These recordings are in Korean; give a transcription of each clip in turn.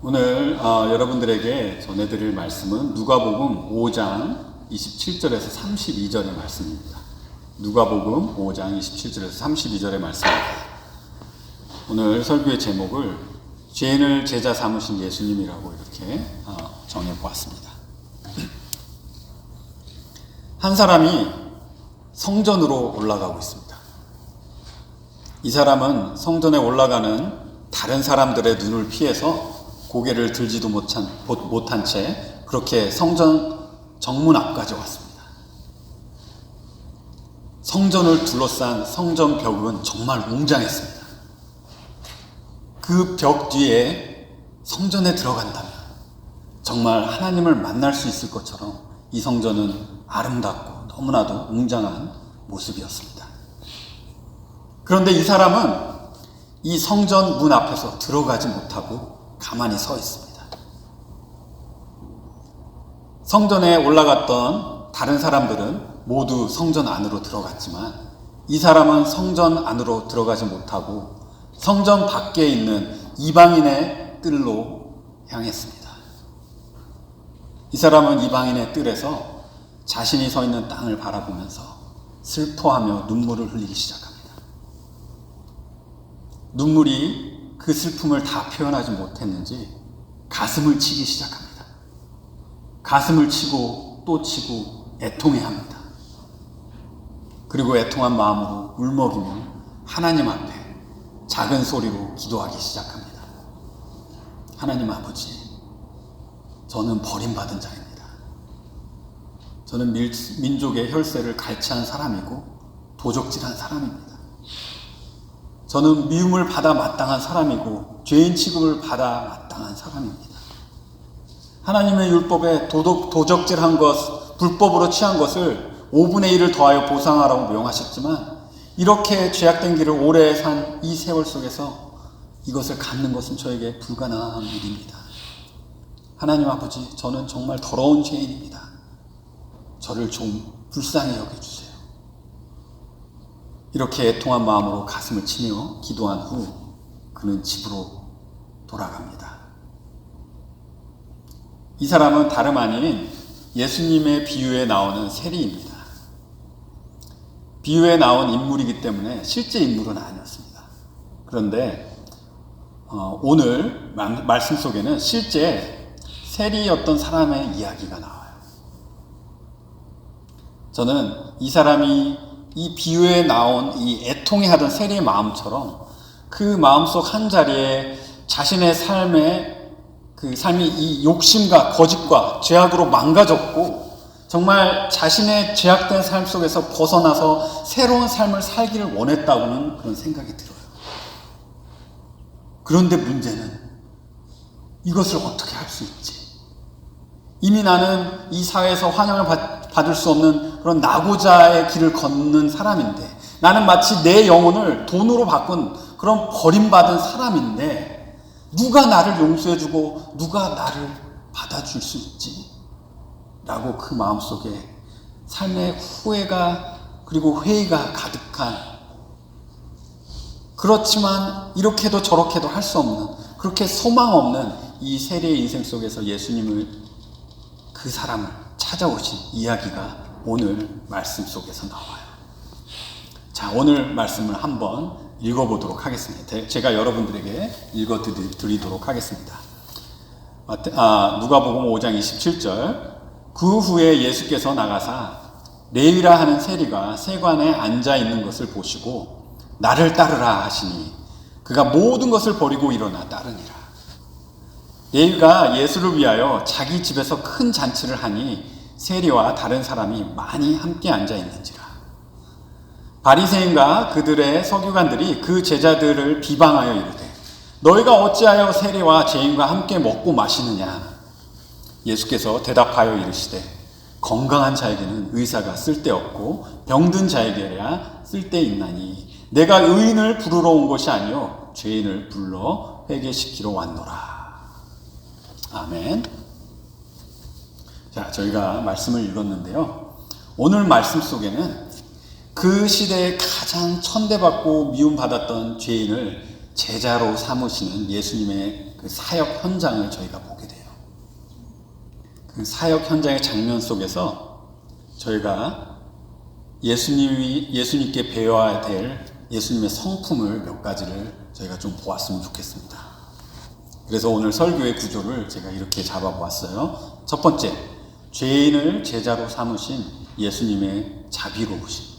오늘 여러분들에게 전해드릴 말씀은 누가복음 5장 27절에서 32절의 말씀입니다. 누가복음 5장 27절에서 32절의 말씀입니다. 오늘 설교의 제목을 죄인을 제자 삼으신 예수님이라고 이렇게 정해보았습니다. 한 사람이 성전으로 올라가고 있습니다. 이 사람은 성전에 올라가는 다른 사람들의 눈을 피해서 고개를 들지도 못한 채 그렇게 성전 정문 앞까지 왔습니다. 성전을 둘러싼 성전 벽은 정말 웅장했습니다. 그 벽 뒤에 성전에 들어간다면 정말 하나님을 만날 수 있을 것처럼 이 성전은 아름답고 너무나도 웅장한 모습이었습니다. 그런데 이 사람은 이 성전 문 앞에서 들어가지 못하고 가만히 서 있습니다. 성전에 올라갔던 다른 사람들은 모두 성전 안으로 들어갔지만 이 사람은 성전 안으로 들어가지 못하고 성전 밖에 있는 이방인의 뜰로 향했습니다. 이 사람은 이방인의 뜰에서 자신이 서 있는 땅을 바라보면서 슬퍼하며 눈물을 흘리기 시작합니다. 눈물이 그 슬픔을 다 표현하지 못했는지 가슴을 치기 시작합니다. 가슴을 치고 또 치고 애통해합니다. 그리고 애통한 마음으로 울먹이며 하나님 앞에 작은 소리로 기도하기 시작합니다. 하나님 아버지, 저는 버림받은 자입니다. 저는 민족의 혈세를 갈취한 사람이고 도적질한 사람입니다. 저는 미움을 받아 마땅한 사람이고 죄인 취급을 받아 마땅한 사람입니다. 하나님의 율법에 도적질한 것, 불법으로 취한 것을 5분의 1을 더하여 보상하라고 명하셨지만 이렇게 죄악된 길을 오래 산 이 세월 속에서 이것을 갚는 것은 저에게 불가능한 일입니다. 하나님 아버지, 저는 정말 더러운 죄인입니다. 저를 좀 불쌍히 여겨주세요. 이렇게 애통한 마음으로 가슴을 치며 기도한 후 그는 집으로 돌아갑니다. 이 사람은 다름 아닌 예수님의 비유에 나오는 세리입니다. 비유에 나온 인물이기 때문에 실제 인물은 아니었습니다. 그런데 오늘 말씀 속에는 실제 세리였던 사람의 이야기가 나와요. 저는 이 사람이 이 비유에 나온 이 애통해하던 세리의 마음처럼 그 마음속 한 자리에 자신의 삶이 이 욕심과 거짓과 죄악으로 망가졌고 정말 자신의 죄악된 삶 속에서 벗어나서 새로운 삶을 살기를 원했다고는 그런 생각이 들어요. 그런데 문제는 이것을 어떻게 할 수 있지? 이미 나는 이 사회에서 환영을 받을 수 없는 그런 낙오자의 길을 걷는 사람인데 나는 마치 내 영혼을 돈으로 바꾼 그런 버림받은 사람인데 누가 나를 용서해주고 누가 나를 받아줄 수 있지? 라고 그 마음속에 삶의 후회가 그리고 회의가 가득한 그렇지만 이렇게도 저렇게도 할 수 없는 그렇게 소망 없는 이 세리의 인생 속에서 예수님을 그 사람을 찾아오신 이야기가 오늘 말씀 속에서 나와요. 자, 오늘 말씀을 한번 읽어보도록 하겠습니다. 제가 여러분들에게 읽어드리도록 하겠습니다. 누가복음 5장 27절. 그 후에 예수께서 나가사 레위라 하는 세리가 세관에 앉아 있는 것을 보시고 나를 따르라 하시니 그가 모든 것을 버리고 일어나 따르니라. 레위가 예수를 위하여 자기 집에서 큰 잔치를 하니 세리와 다른 사람이 많이 함께 앉아 있는지라. 바리새인과 그들의 서기관들이 그 제자들을 비방하여 이르되 너희가 어찌하여 세리와 죄인과 함께 먹고 마시느냐. 예수께서 대답하여 이르시되 건강한 자에게는 의사가 쓸데없고 병든 자에게야 쓸데있나니 내가 의인을 부르러 온 것이 아니요 죄인을 불러 회개시키러 왔노라. 아멘. 자, 저희가 말씀을 읽었는데요. 오늘 말씀 속에는 그 시대에 가장 천대받고 미움받았던 죄인을 제자로 삼으시는 예수님의 그 사역 현장을 저희가 보게 돼요. 그 사역 현장의 장면 속에서 저희가 예수님께 배워야 될 예수님의 성품을 몇 가지를 저희가 좀 보았으면 좋겠습니다. 그래서 오늘 설교의 구조를 제가 이렇게 잡아보았어요. 첫 번째, 죄인을 제자로 삼으신 예수님의 자비로우심.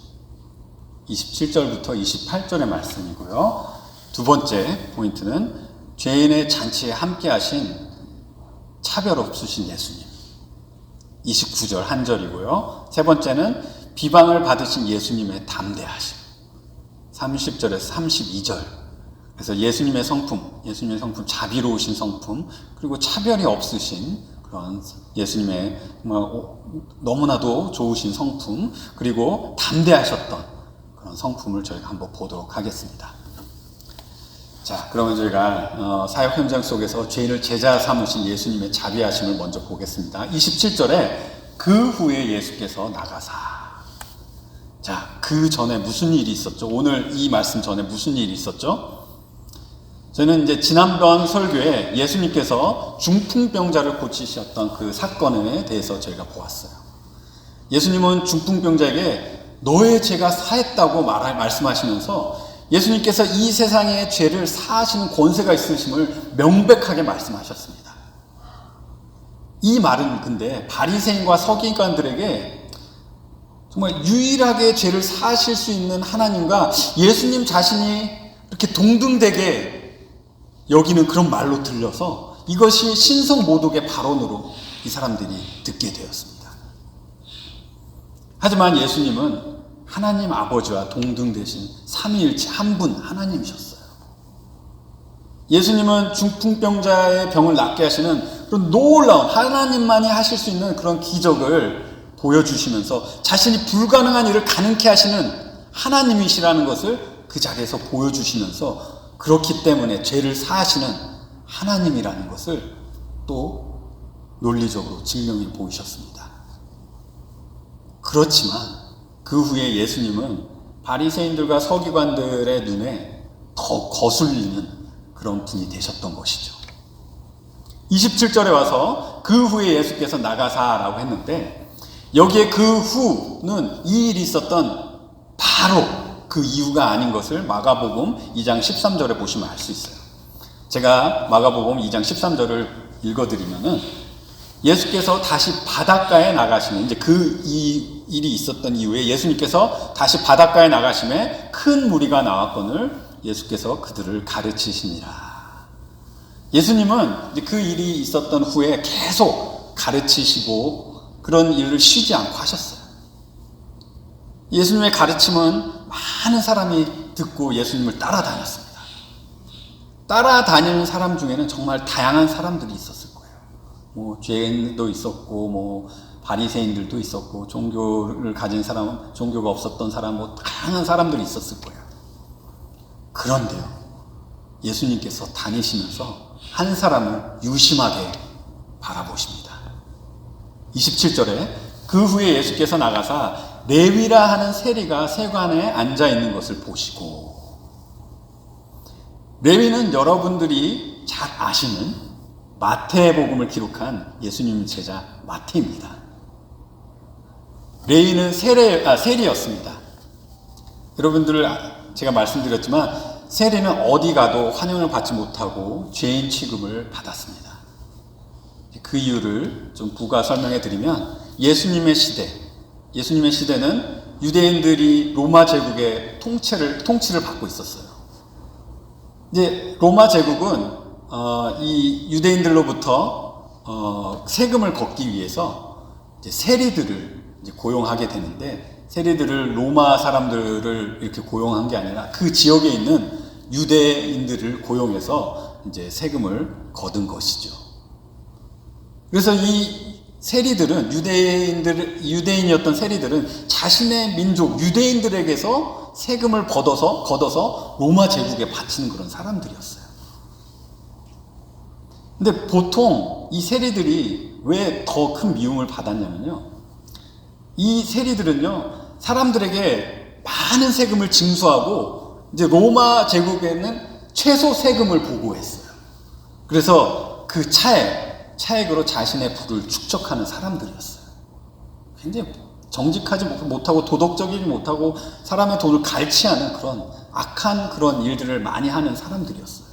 27절부터 28절의 말씀이고요. 두 번째 포인트는 죄인의 잔치에 함께 하신 차별 없으신 예수님. 29절 한 절이고요. 세 번째는 비방을 받으신 예수님의 담대하심. 30절에서 32절. 그래서 예수님의 성품 자비로우신 성품, 그리고 차별이 없으신 그런 예수님의 너무나도 좋으신 성품, 그리고 담대하셨던 그런 성품을 저희가 한번 보도록 하겠습니다. 자, 그러면 저희가 사역 현장 속에서 죄인을 제자 삼으신 예수님의 자비하심을 먼저 보겠습니다. 27절에 그 후에 예수께서 나가사. 자, 그 전에 무슨 일이 있었죠? 오늘 이 말씀 전에 무슨 일이 있었죠? 저는 이제 지난번 설교에 예수님께서 중풍병자를 고치셨던 그 사건에 대해서 저희가 보았어요. 예수님은 중풍병자에게 너의 죄가 사했다고 말씀하시면서 예수님께서 이 세상의 죄를 사하시는 권세가 있으심을 명백하게 말씀하셨습니다. 이 말은 근데 바리새인과 서기관들에게 정말 유일하게 죄를 사하실 수 있는 하나님과 예수님 자신이 이렇게 동등되게 여기는 그런 말로 들려서 이것이 신성모독의 발언으로 이 사람들이 듣게 되었습니다. 하지만 예수님은 하나님 아버지와 동등되신 삼위일체 한 분 하나님이셨어요. 예수님은 중풍병자의 병을 낫게 하시는 그런 놀라운 하나님만이 하실 수 있는 그런 기적을 보여주시면서 자신이 불가능한 일을 가능케 하시는 하나님이시라는 것을 그 자리에서 보여주시면서 그렇기 때문에 죄를 사하시는 하나님이라는 것을 또 논리적으로 증명해 보이셨습니다. 그렇지만 그 후에 예수님은 바리새인들과 서기관들의 눈에 더 거슬리는 그런 분이 되셨던 것이죠. 27절에 와서 그 후에 예수께서 나가사라고 했는데 여기에 그 후는 이 일이 있었던 바로 그 이유가 아닌 것을 마가복음 2장 13절에 보시면 알 수 있어요. 제가 마가복음 2장 13절을 읽어드리면은 예수께서 다시 바닷가에 나가시면 이제 이 일이 있었던 이후에 예수님께서 다시 바닷가에 나가심에 큰 무리가 나왔거늘 예수께서 그들을 가르치시니라. 예수님은 이제 그 일이 있었던 후에 계속 가르치시고 그런 일을 쉬지 않고 하셨어요. 예수님의 가르침은 많은 사람이 듣고 예수님을 따라다녔습니다. 따라다니는 사람 중에는 정말 다양한 사람들이 있었을 거예요. 뭐 죄인도 있었고, 바리새인들도 있었고, 종교를 가진 사람, 종교가 없었던 사람, 다양한 사람들이 있었을 거예요. 그런데요, 예수님께서 다니시면서 한 사람을 유심하게 바라보십니다. 27절에 그 후에 예수께서 나가사 레위라 하는 세리가 세관에 앉아 있는 것을 보시고, 레위는 여러분들이 잘 아시는 마태복음을 기록한 예수님 제자 마태입니다. 레위는 세리였습니다. 여러분들 제가 말씀드렸지만 세리는 어디 가도 환영을 받지 못하고 죄인 취급을 받았습니다. 그 이유를 좀 부가 설명해 드리면 예수님의 시대는 유대인들이 로마 제국의 통치를 받고 있었어요. 이제 로마 제국은 이 유대인들로부터 세금을 걷기 위해서 이제 세리들을 이제 고용하게 되는데, 세리들을 로마 사람들을 이렇게 고용한 게 아니라 그 지역에 있는 유대인들을 고용해서 이제 세금을 거둔 것이죠. 그래서 이 세리들은 유대인이었던 세리들은 자신의 민족 유대인들에게서 세금을 걷어서 로마 제국에 바치는 그런 사람들이었어요. 근데 보통 이 세리들이 왜 더 큰 미움을 받았냐면요, 이 세리들은요 사람들에게 많은 세금을 징수하고 이제 로마 제국에는 최소 세금을 보고했어요. 그래서 그 차액으로 자신의 부를 축적하는 사람들이었어요. 굉장히 정직하지 못하고 도덕적이지 못하고 사람의 돈을 갈취하는 그런 악한 그런 일들을 많이 하는 사람들이었어요.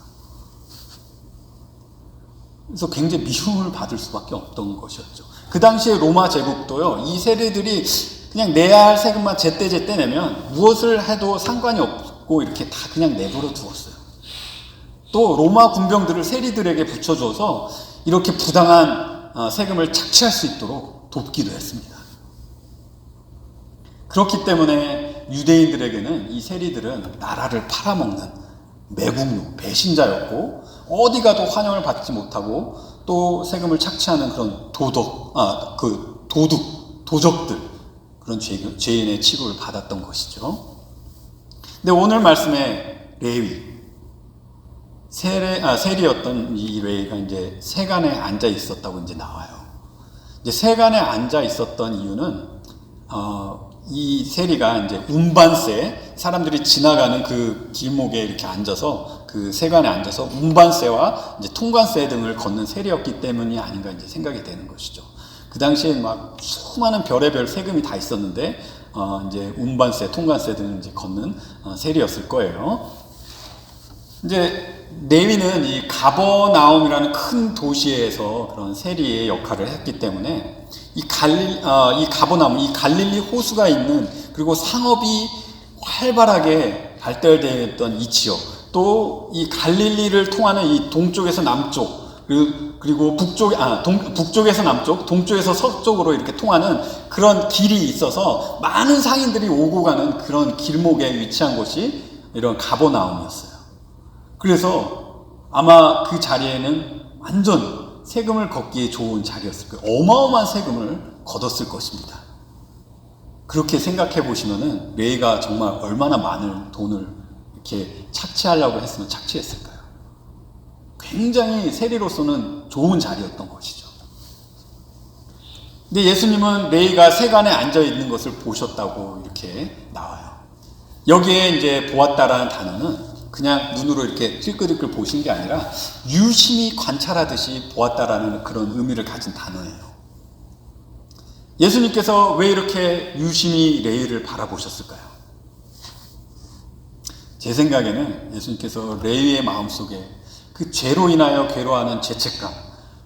그래서 굉장히 미움을 받을 수밖에 없던 것이었죠. 그 당시에 로마 제국도요, 이 세리들이 그냥 내야 할 세금만 제때제때 내면 무엇을 해도 상관이 없고 이렇게 다 그냥 내버려 두었어요. 또 로마 군병들을 세리들에게 붙여줘서 이렇게 부당한 세금을 착취할 수 있도록 돕기도 했습니다. 그렇기 때문에 유대인들에게는 이 세리들은 나라를 팔아먹는 매국노, 배신자였고 어디 가도 환영을 받지 못하고 또 세금을 착취하는 그런 도적들, 그런 죄인의 취급을 받았던 것이죠. 근데 오늘 말씀에 레위, 세리였던 이 레위가 이제 세간에 앉아 있었다고 이제 나와요. 이제 세간에 앉아 있었던 이유는 이 세리가 이제 운반세, 사람들이 지나가는 그 길목에 이렇게 앉아서 그 세간에 앉아서 운반세와 이제 통관세 등을 걷는 세리였기 때문이 아닌가 이제 생각이 되는 것이죠. 그 당시에 막 수많은 별의별 세금이 다 있었는데 이제 운반세, 통관세 등을 이제 걷는 세리였을 거예요. 이제 레위는 이 가버나움이라는 큰 도시에서 그런 세리의 역할을 했기 때문에 이 가버나움, 이 갈릴리 호수가 있는, 그리고 상업이 활발하게 발달되었던 이 지역, 또 이 갈릴리를 통하는 이 동쪽에서 남쪽, 그리고 북쪽에서 남쪽, 동쪽에서 서쪽으로 이렇게 통하는 그런 길이 있어서 많은 상인들이 오고 가는 그런 길목에 위치한 곳이 이런 가버나움이었어요. 그래서 아마 그 자리에는 완전 세금을 걷기에 좋은 자리였을 거예요. 어마어마한 세금을 걷었을 것입니다. 그렇게 생각해 보시면은 레위가 정말 얼마나 많은 돈을 이렇게 착취하려고 했으면 착취했을까요? 굉장히 세리로서는 좋은 자리였던 것이죠. 근데 예수님은 레위가 세간에 앉아 있는 것을 보셨다고 이렇게 나와요. 여기에 이제 보았다라는 단어는 그냥 눈으로 이렇게 찔끔찔끔 보신 게 아니라 유심히 관찰하듯이 보았다라는 그런 의미를 가진 단어예요. 예수님께서 왜 이렇게 유심히 레위를 바라보셨을까요? 제 생각에는 예수님께서 레위의 마음속에 그 죄로 인하여 괴로워하는 죄책감,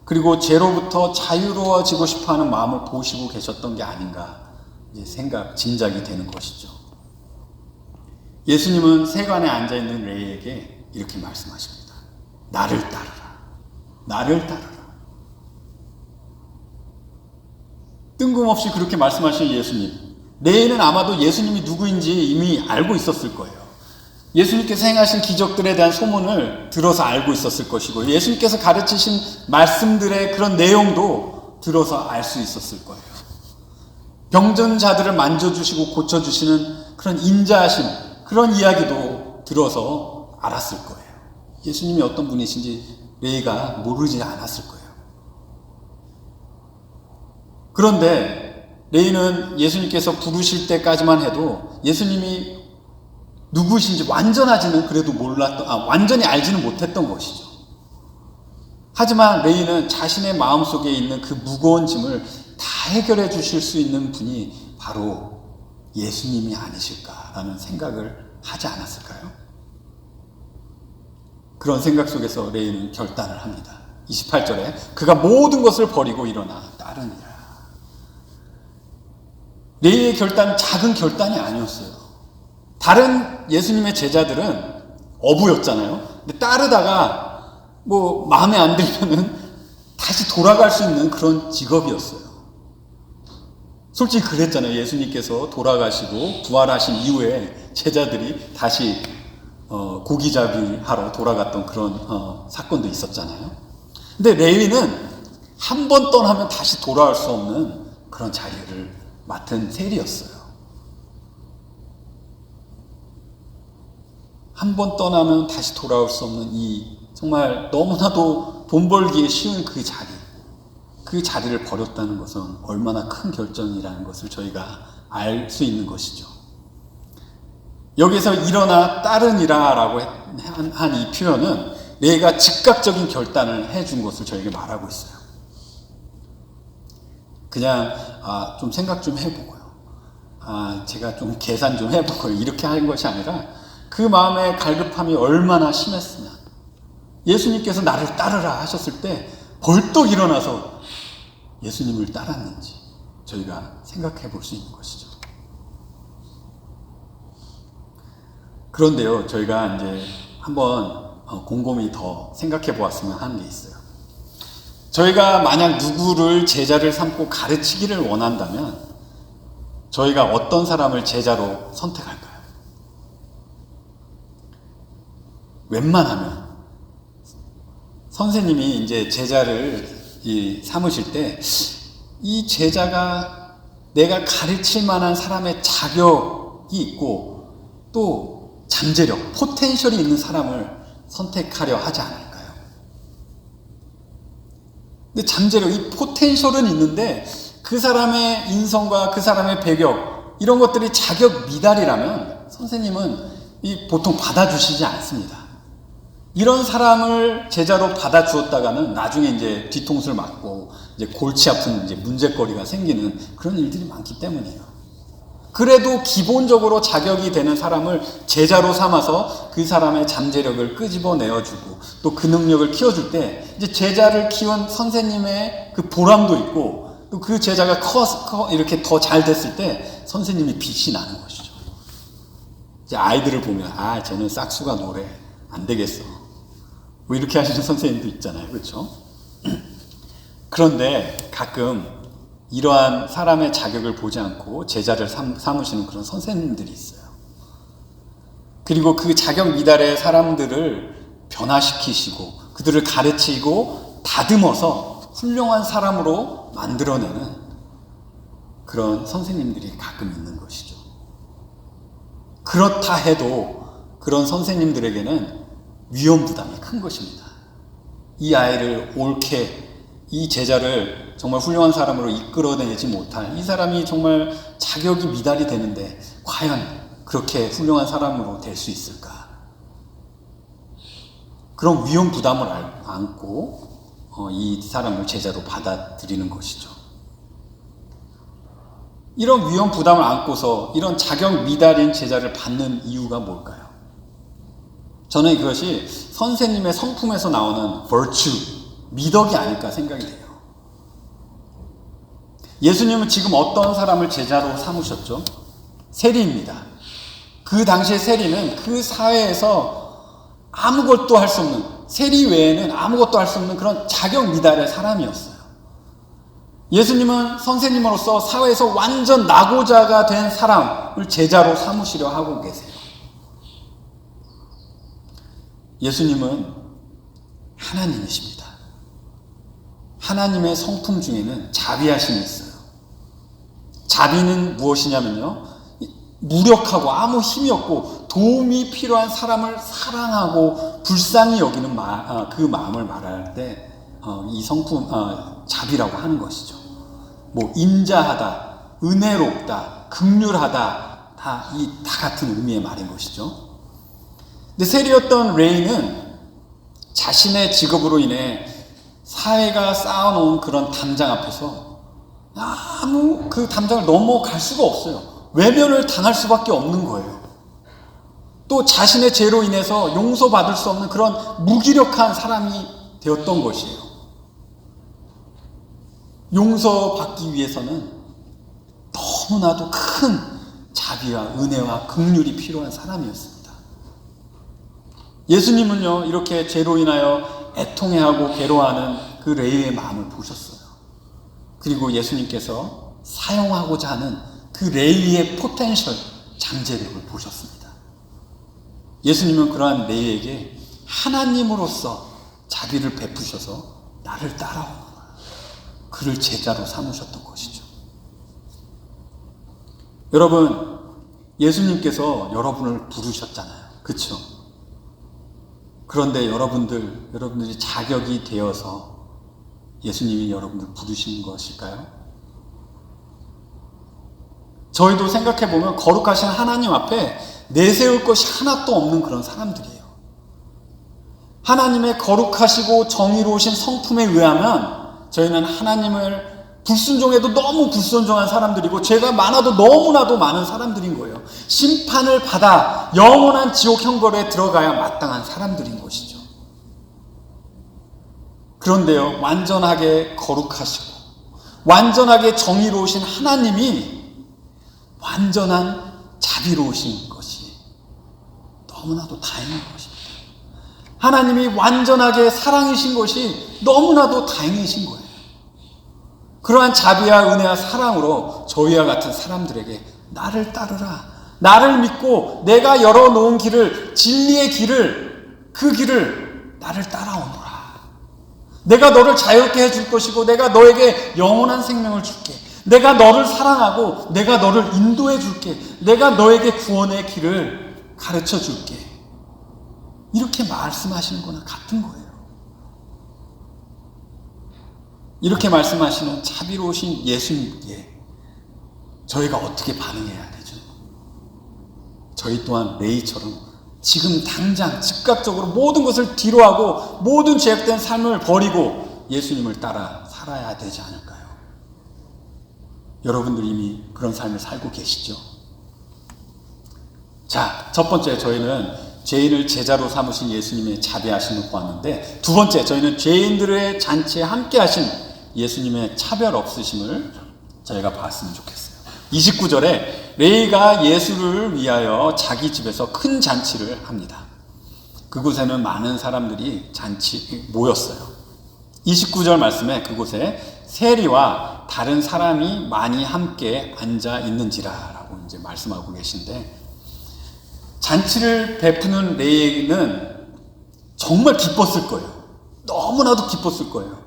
그리고 죄로부터 자유로워지고 싶어하는 마음을 보시고 계셨던 게 아닌가 짐작이 되는 것이죠. 예수님은 세간에 앉아있는 레위에게 이렇게 말씀하십니다. 나를 따르라. 나를 따르라. 뜬금없이 그렇게 말씀하신 예수님. 레위는 아마도 예수님이 누구인지 이미 알고 있었을 거예요. 예수님께서 행하신 기적들에 대한 소문을 들어서 알고 있었을 것이고, 예수님께서 가르치신 말씀들의 그런 내용도 들어서 알 수 있었을 거예요. 병든 자들을 만져주시고 고쳐주시는 그런 인자하심, 그런 이야기도 들어서 알았을 거예요. 예수님이 어떤 분이신지 레위가 모르지 않았을 거예요. 그런데 레위는 예수님께서 부르실 때까지만 해도 예수님이 누구신지 완전하지는 그래도 완전히 알지는 못했던 것이죠. 하지만 레위는 자신의 마음속에 있는 그 무거운 짐을 다 해결해 주실 수 있는 분이 바로 예수님이 아니실까라는 생각을 하지 않았을까요? 그런 생각 속에서 레위는 결단을 합니다. 28절에 그가 모든 것을 버리고 일어나 따르니라. 레위의 결단은 작은 결단이 아니었어요. 다른 예수님의 제자들은 어부였잖아요. 근데 따르다가 마음에 안 들면은 다시 돌아갈 수 있는 그런 직업이었어요. 솔직히 그랬잖아요. 예수님께서 돌아가시고 부활하신 이후에 제자들이 다시 고기잡이 하러 돌아갔던 그런 사건도 있었잖아요. 근데 레위는 한 번 떠나면 다시 돌아올 수 없는 그런 자리를 맡은 세리였어요. 한 번 떠나면 다시 돌아올 수 없는 이 정말 너무나도 돈 벌기에 쉬운 그 자리를 버렸다는 것은 얼마나 큰 결정이라는 것을 저희가 알 수 있는 것이죠. 여기서 일어나 따르니라 라고 한 이 표현은 내가 즉각적인 결단을 해준 것을 저에게 말하고 있어요. 그냥 좀 생각 좀 해보고요. 제가 좀 계산 좀 해보고요. 이렇게 한 것이 아니라 그 마음의 갈급함이 얼마나 심했으면 예수님께서 나를 따르라 하셨을 때 벌떡 일어나서 예수님을 따랐는지 저희가 생각해 볼 수 있는 것이죠. 그런데요, 저희가 이제 한번 곰곰이 더 생각해 보았으면 하는 게 있어요. 저희가 만약 누구를 제자를 삼고 가르치기를 원한다면 저희가 어떤 사람을 제자로 선택할까요? 웬만하면 선생님이 이제 제자를 삼으실 때 이 제자가 내가 가르칠 만한 사람의 자격이 있고 또 잠재력, 포텐셜이 있는 사람을 선택하려 하지 않을까요? 근데 잠재력, 이 포텐셜은 있는데 그 사람의 인성과 그 사람의 배경 이런 것들이 자격 미달이라면 선생님은 보통 받아주시지 않습니다. 이런 사람을 제자로 받아주었다가는 나중에 이제 뒤통수를 맞고 이제 골치 아픈 이제 문제거리가 생기는 그런 일들이 많기 때문이에요. 그래도 기본적으로 자격이 되는 사람을 제자로 삼아서 그 사람의 잠재력을 끄집어내어주고 또 그 능력을 키워줄 때 이제 제자를 키운 선생님의 그 보람도 있고 또 그 제자가 이렇게 더 잘 됐을 때 선생님이 빛이 나는 것이죠. 이제 아이들을 보면 쟤는 싹수가 노래 안 되겠어. 뭐 이렇게 하시는 선생님도 있잖아요. 그렇죠? 그런데 가끔 이러한 사람의 자격을 보지 않고 제자를 삼으시는 그런 선생님들이 있어요. 그리고 그 자격 미달의 사람들을 변화시키시고 그들을 가르치고 다듬어서 훌륭한 사람으로 만들어내는 그런 선생님들이 가끔 있는 것이죠. 그렇다 해도 그런 선생님들에게는 위험 부담이 큰 것입니다. 이 아이를 옳게, 이 제자를 정말 훌륭한 사람으로 이끌어내지 못할, 이 사람이 정말 자격이 미달이 되는데 과연 그렇게 훌륭한 사람으로 될 수 있을까? 그런 위험 부담을 안고 이 사람을 제자로 받아들이는 것이죠. 이런 위험 부담을 안고서 이런 자격 미달인 제자를 받는 이유가 뭘까요? 저는 그것이 선생님의 성품에서 나오는 virtue, 미덕이 아닐까 생각이 돼요. 예수님은 지금 어떤 사람을 제자로 삼으셨죠? 세리입니다. 그 당시의 세리는 그 사회에서 아무것도 할 수 없는, 세리 외에는 아무것도 할 수 없는 그런 자격 미달의 사람이었어요. 예수님은 선생님으로서 사회에서 완전 낙오자가 된 사람을 제자로 삼으시려 하고 계세요. 예수님은 하나님이십니다. 하나님의 성품 중에는 자비하심이 있어요. 자비는 무엇이냐면요, 무력하고 아무 힘이 없고 도움이 필요한 사람을 사랑하고 불쌍히 여기는 그 마음을 말할 때 이 성품, 자비라고 하는 것이죠. 뭐 인자하다, 은혜롭다, 긍휼하다, 다 같은 의미의 말인 것이죠. 근데 세리였던 레이는 자신의 직업으로 인해 사회가 쌓아놓은 그런 담장 앞에서 아무 그 담장을 넘어갈 수가 없어요. 외면을 당할 수밖에 없는 거예요. 또 자신의 죄로 인해서 용서받을 수 없는 그런 무기력한 사람이 되었던 것이에요. 용서받기 위해서는 너무나도 큰 자비와 은혜와 긍휼이 필요한 사람이었습니다. 예수님은요, 이렇게 죄로 인하여 애통해하고 괴로워하는 그 레위의 마음을 보셨어요. 그리고 예수님께서 사용하고자 하는 그 레위의 포텐셜, 잠재력을 보셨습니다. 예수님은 그러한 레위에게 하나님으로서 자비를 베푸셔서 나를 따라오너라, 그를 제자로 삼으셨던 것이죠. 여러분, 예수님께서 여러분을 부르셨잖아요. 그렇죠? 그런데 여러분들이 자격이 되어서 예수님이 여러분들 부르신 것일까요? 저희도 생각해보면 거룩하신 하나님 앞에 내세울 것이 하나도 없는 그런 사람들이에요. 하나님의 거룩하시고 정의로우신 성품에 의하면 저희는 하나님을 불순종해도 너무 불순종한 사람들이고 죄가 많아도 너무나도 많은 사람들인 거예요. 심판을 받아 영원한 지옥 형벌에 들어가야 마땅한 사람들인 것이죠. 그런데요, 완전하게 거룩하시고 완전하게 정의로우신 하나님이 완전한 자비로우신 것이 너무나도 다행인 것입니다. 하나님이 완전하게 사랑이신 것이 너무나도 다행이신 거예요. 그러한 자비와 은혜와 사랑으로 저희와 같은 사람들에게 나를 따르라, 나를 믿고 내가 열어놓은 길을, 진리의 길을, 그 길을 나를 따라오너라. 내가 너를 자유롭게 해줄 것이고 내가 너에게 영원한 생명을 줄게. 내가 너를 사랑하고 내가 너를 인도해 줄게. 내가 너에게 구원의 길을 가르쳐 줄게. 이렇게 말씀하시는 거나 같은 거예요. 이렇게 말씀하시는 자비로우신 예수님께 저희가 어떻게 반응해야 되죠? 저희 또한 레이처럼 지금 당장 즉각적으로 모든 것을 뒤로하고 모든 죄악된 삶을 버리고 예수님을 따라 살아야 되지 않을까요? 여러분들 이미 그런 삶을 살고 계시죠? 자, 첫 번째 저희는 죄인을 제자로 삼으신 예수님의 자비하심을 보았는데, 두 번째 저희는 죄인들의 잔치에 함께 하신 예수님의 차별 없으심을 저희가 봤으면 좋겠어요. 29절에 레위가 예수를 위하여 자기 집에서 큰 잔치를 합니다. 그곳에는 많은 사람들이 모였어요. 29절 말씀에 그곳에 세리와 다른 사람이 많이 함께 앉아 있는지라라고 이제 말씀하고 계신데, 잔치를 베푸는 레위는 정말 기뻤을 거예요. 너무나도 기뻤을 거예요.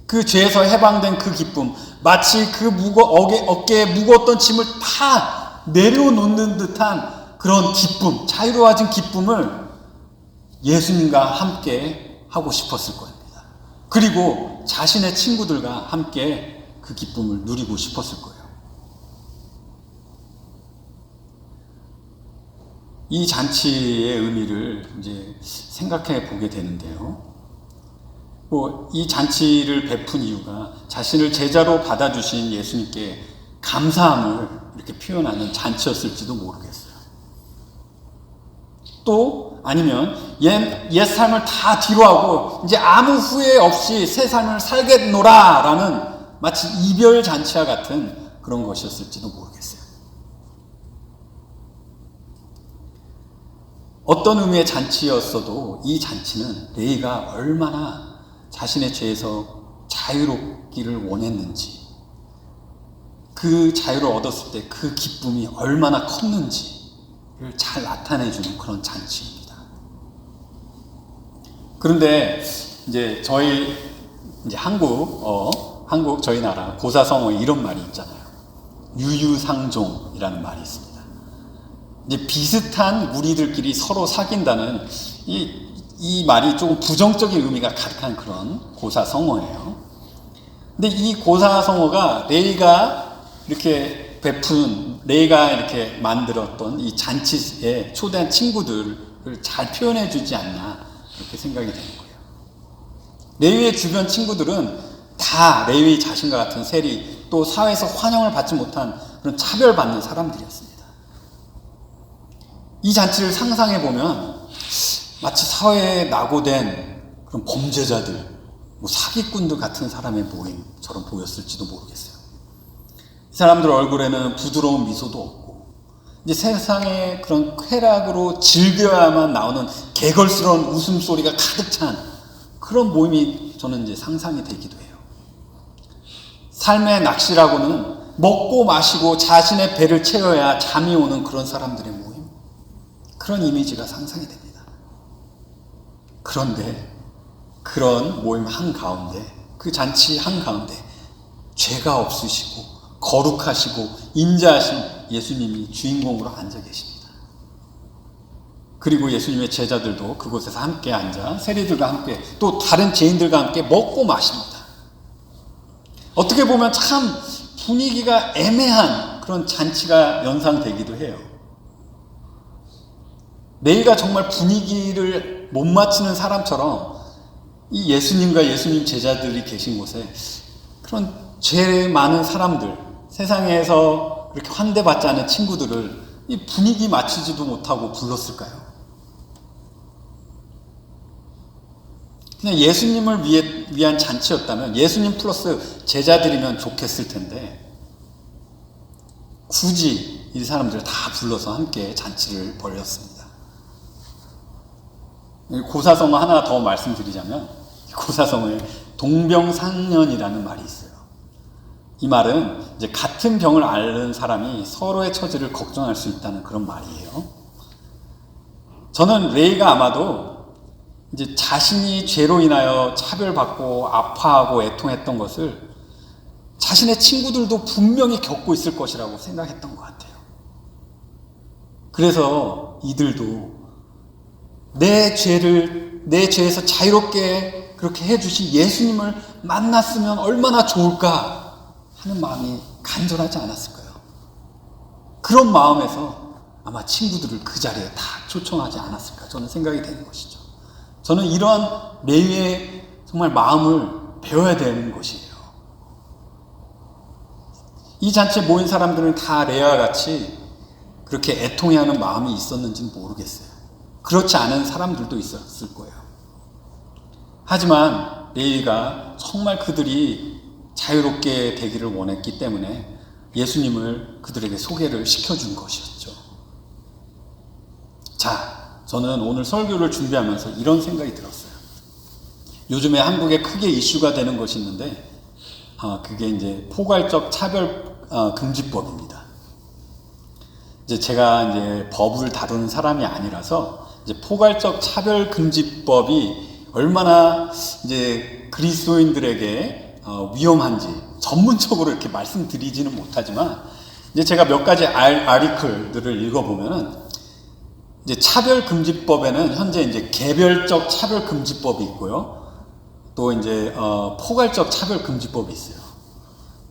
그 죄에서 해방된 그 기쁨, 마치 그 어깨에 무거웠던 짐을 다 내려놓는 듯한 그런 기쁨, 자유로워진 기쁨을 예수님과 함께 하고 싶었을 겁니다. 그리고 자신의 친구들과 함께 그 기쁨을 누리고 싶었을 거예요. 이 잔치의 의미를 이제 생각해 보게 되는데요. 이 잔치를 베푼 이유가 자신을 제자로 받아주신 예수님께 감사함을 이렇게 표현하는 잔치였을지도 모르겠어요. 또 아니면 옛 삶을 다 뒤로하고 이제 아무 후회 없이 새 삶을 살겠노라라는 마치 이별 잔치와 같은 그런 것이었을지도 모르겠어요. 어떤 의미의 잔치였어도 이 잔치는 레위가 얼마나 자신의 죄에서 자유롭기를 원했는지, 그 자유를 얻었을 때 그 기쁨이 얼마나 컸는지를 잘 나타내주는 그런 잔치입니다. 그런데 이제 저희 이제 한국 저희 나라 고사성어에 이런 말이 있잖아요. 유유상종이라는 말이 있습니다. 이제 비슷한 무리들끼리 서로 사귄다는 이 말이 조금 부정적인 의미가 가득한 그런 고사성어예요. 근데 이 고사성어가 레위가 이렇게 레위가 이렇게 만들었던 이 잔치에 초대한 친구들을 잘 표현해 주지 않나 이렇게 생각이 되는 거예요. 레위의 주변 친구들은 다 레위 자신과 같은 세리, 또 사회에서 환영을 받지 못한 그런 차별받는 사람들이었습니다. 이 잔치를 상상해 보면 마치 사회에 낙오된 그런 범죄자들, 사기꾼들 같은 사람의 모임처럼 보였을지도 모르겠어요. 이 사람들 얼굴에는 부드러운 미소도 없고, 이제 세상의 그런 쾌락으로 즐겨야만 나오는 개걸스러운 웃음소리가 가득 찬 그런 모임이 저는 이제 상상이 되기도 해요. 삶의 낚시라고는 먹고 마시고 자신의 배를 채워야 잠이 오는 그런 사람들의 모임, 그런 이미지가 상상이 됩니다. 그런데 그런 모임 한가운데, 그 잔치 한가운데 죄가 없으시고 거룩하시고 인자하신 예수님이 주인공으로 앉아 계십니다. 그리고 예수님의 제자들도 그곳에서 함께 앉아 세리들과 함께 또 다른 죄인들과 함께 먹고 마십니다. 어떻게 보면 참 분위기가 애매한 그런 잔치가 연상되기도 해요. 레위가 정말 분위기를 못 맞추는 사람처럼 이 예수님과 예수님 제자들이 계신 곳에 그런 죄 많은 사람들, 세상에서 그렇게 환대받지 않은 친구들을 이 분위기 맞추지도 못하고 불렀을까요? 그냥 예수님을 위한 잔치였다면 예수님 플러스 제자들이면 좋겠을 텐데 굳이 이 사람들을 다 불러서 함께 잔치를 벌였습니다. 고사성어 하나 더 말씀드리자면 고사성어에 동병상련이라는 말이 있어요. 이 말은 이제 같은 병을 앓는 사람이 서로의 처지를 걱정할 수 있다는 그런 말이에요. 저는 레이가 아마도 이제 자신이 죄로 인하여 차별받고 아파하고 애통했던 것을 자신의 친구들도 분명히 겪고 있을 것이라고 생각했던 것 같아요. 그래서 이들도 내 죄에서 자유롭게 그렇게 해주신 예수님을 만났으면 얼마나 좋을까 하는 마음이 간절하지 않았을까요? 그런 마음에서 아마 친구들을 그 자리에 다 초청하지 않았을까 저는 생각이 되는 것이죠. 저는 이러한 레위의 정말 마음을 배워야 되는 것이에요. 이 잔치에 모인 사람들은 다 레위와 같이 그렇게 애통해하는 마음이 있었는지는 모르겠어요. 그렇지 않은 사람들도 있었을 거예요. 하지만 레위가 정말 그들이 자유롭게 되기를 원했기 때문에 예수님을 그들에게 소개를 시켜준 것이었죠. 자, 저는 오늘 설교를 준비하면서 이런 생각이 들었어요. 요즘에 한국에 크게 이슈가 되는 것이 있는데 그게 이제 포괄적 차별 금지법입니다. 이제 제가 이제 법을 다루는 사람이 아니라서 이제 포괄적 차별 금지법이 얼마나 이제 그리스도인들에게 위험한지 전문적으로 이렇게 말씀드리지는 못하지만 이제 제가 몇 가지 아리클들을 읽어보면은 이제 차별 금지법에는 현재 이제 개별적 차별 금지법이 있고요. 또 이제 포괄적 차별 금지법이 있어요.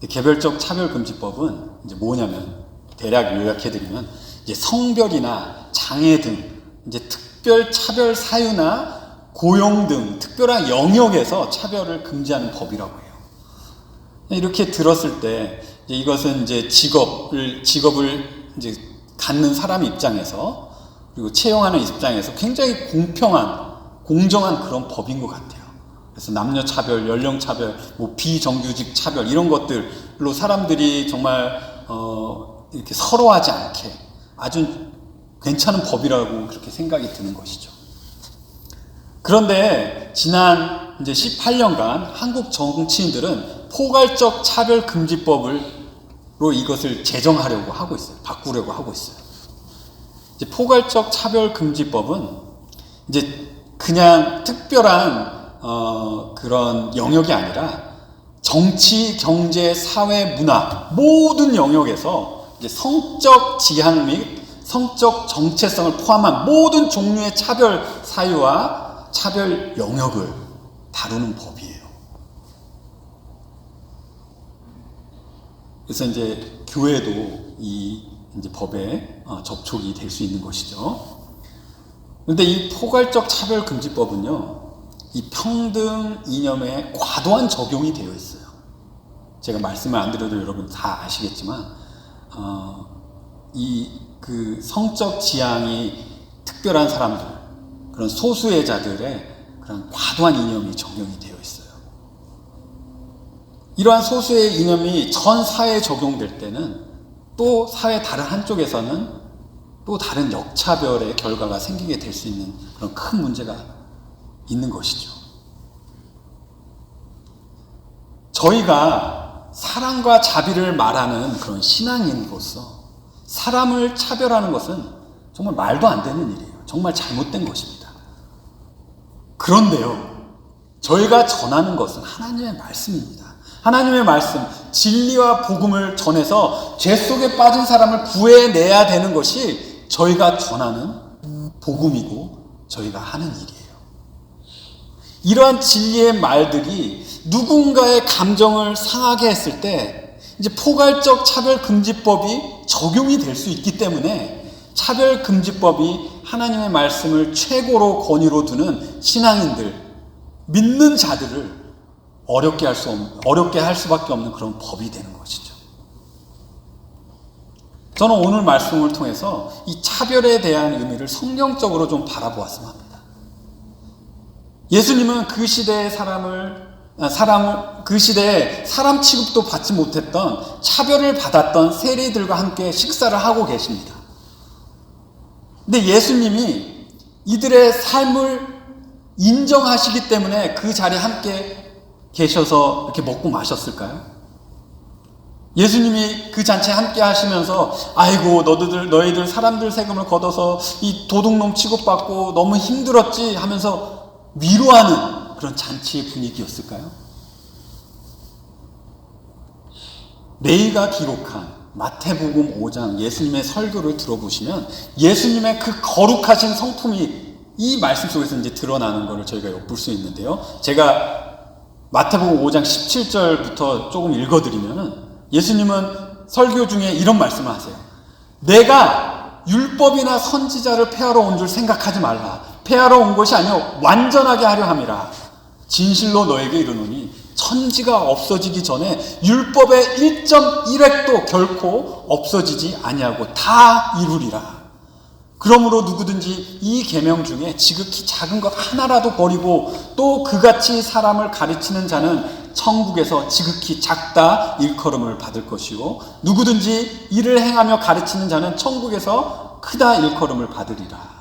개별적 차별 금지법은 이제 뭐냐면 대략 요약해드리면 이제 성별이나 장애 등 이제 특별 차별 사유나 고용 등 특별한 영역에서 차별을 금지하는 법이라고 해요. 이렇게 들었을 때 이제 이것은 이제 직업을 이제 갖는 사람 입장에서 그리고 채용하는 입장에서 굉장히 공정한 그런 법인 것 같아요. 그래서 남녀 차별, 연령 차별, 뭐 비정규직 차별 이런 것들로 사람들이 정말 이렇게 서로하지 않게 아주 괜찮은 법이라고 그렇게 생각이 드는 것이죠. 그런데 지난 이제 18년간 한국 정치인들은 포괄적 차별 금지법으로 이것을 제정하려고 하고 있어요. 바꾸려고 하고 있어요. 이제 포괄적 차별 금지법은 이제 그냥 특별한 그런 영역이 아니라 정치, 경제, 사회, 문화 모든 영역에서 이제 성적 지향 및 성적 정체성을 포함한 모든 종류의 차별 사유와 차별 영역을 다루는 법이에요. 그래서 이제 교회도 이 이제 법에 접촉이 될 수 있는 것이죠. 그런데 이 포괄적 차별 금지법은요, 이 평등 이념에 과도한 적용이 되어 있어요. 제가 말씀을 안 드려도 여러분 다 아시겠지만, 그 성적 지향이 특별한 사람들, 그런 소수의 자들의 그런 과도한 이념이 적용이 되어 있어요. 이러한 소수의 이념이 전 사회에 적용될 때는 또 사회 다른 한쪽에서는 또 다른 역차별의 결과가 생기게 될 수 있는 그런 큰 문제가 있는 것이죠. 저희가 사랑과 자비를 말하는 그런 신앙인으로서 사람을 차별하는 것은 정말 말도 안 되는 일이에요. 정말 잘못된 것입니다. 그런데요, 저희가 전하는 것은 하나님의 말씀입니다. 하나님의 말씀, 진리와 복음을 전해서 죄 속에 빠진 사람을 구해내야 되는 것이 저희가 전하는 복음이고 저희가 하는 일이에요. 이러한 진리의 말들이 누군가의 감정을 상하게 했을 때 이제 포괄적 차별금지법이 적용이 될 수 있기 때문에 차별금지법이 하나님의 말씀을 최고로 권위로 두는 신앙인들, 믿는 자들을 어렵게 할 수밖에 없는 그런 법이 되는 것이죠. 저는 오늘 말씀을 통해서 이 차별에 대한 의미를 성경적으로 좀 바라보았으면 합니다. 예수님은 그 시대에 그 시대에 사람 취급도 받지 못했던 차별을 받았던 세리들과 함께 식사를 하고 계십니다. 근데 예수님이 이들의 삶을 인정하시기 때문에 그 자리에 함께 계셔서 이렇게 먹고 마셨을까요? 예수님이 그 잔치에 함께 하시면서 아이고 너희들 사람들 세금을 걷어서 이 도둑놈 취급받고 너무 힘들었지 하면서 위로하는 그런 잔치의 분위기였을까요? 레위가 기록한 마태복음 5장 예수님의 설교를 들어보시면 예수님의 그 거룩하신 성품이 이 말씀 속에서 이제 드러나는 것을 저희가 엿볼 수 있는데요. 제가 마태복음 5장 17절부터 조금 읽어드리면은 예수님은 설교 중에 이런 말씀을 하세요. 내가 율법이나 선지자를 폐하러 온 줄 생각하지 말라. 폐하러 온 것이 아니요 완전하게 하려 함이라. 진실로 너에게 이르노니 천지가 없어지기 전에 율법의 1.1획도 결코 없어지지 아니하고 다 이루리라. 그러므로 누구든지 이 계명 중에 지극히 작은 것 하나라도 버리고 또 그같이 사람을 가르치는 자는 천국에서 지극히 작다 일컬음을 받을 것이요 누구든지 이를 행하며 가르치는 자는 천국에서 크다 일컬음을 받으리라.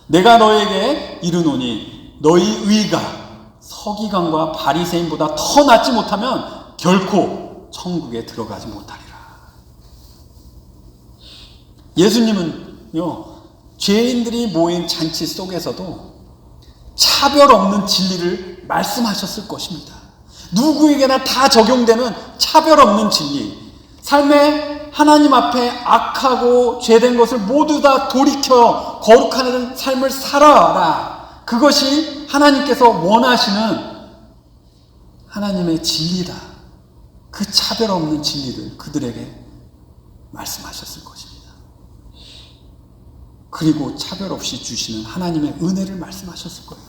내가 너에게 이르노니 너희 의가 서기관과 바리새인보다 더 낫지 못하면 결코 천국에 들어가지 못하리라. 예수님은요 죄인들이 모인 잔치 속에서도 차별 없는 진리를 말씀하셨을 것입니다. 누구에게나 다 적용되는 차별 없는 진리, 삶에 하나님 앞에 악하고 죄된 것을 모두 다 돌이켜 거룩한 삶을 살아라. 그것이 하나님께서 원하시는 하나님의 진리다. 그 차별 없는 진리를 그들에게 말씀하셨을 것입니다. 그리고 차별 없이 주시는 하나님의 은혜를 말씀하셨을 거예요.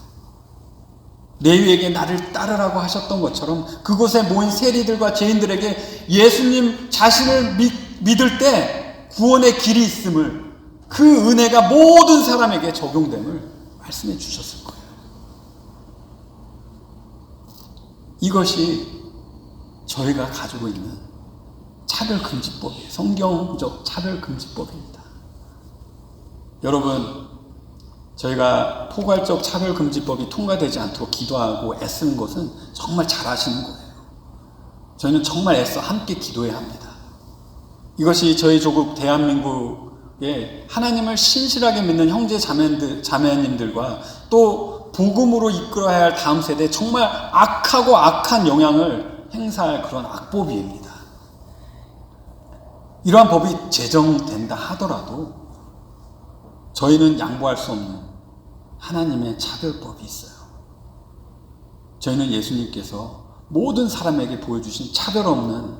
레위에게 나를 따르라고 하셨던 것처럼 그곳에 모인 세리들과 죄인들에게 예수님 자신을 믿을 때 구원의 길이 있음을, 그 은혜가 모든 사람에게 적용됨을 말씀해 주셨을 거예요. 이것이 저희가 가지고 있는 차별금지법이에요. 성경적 차별금지법입니다. 여러분, 저희가 포괄적 차별금지법이 통과되지 않도록 기도하고 애쓰는 것은 정말 잘하시는 거예요. 저희는 정말 애써 함께 기도해야 합니다. 이것이 저희 조국 대한민국의 하나님을 신실하게 믿는 형제 자매님들과 또 복음으로 이끌어야 할 다음 세대에 정말 악하고 악한 영향을 행사할 그런 악법입니다. 이러한 법이 제정된다 하더라도 저희는 양보할 수 없는 하나님의 차별법이 있어요. 저희는 예수님께서 모든 사람에게 보여주신 차별 없는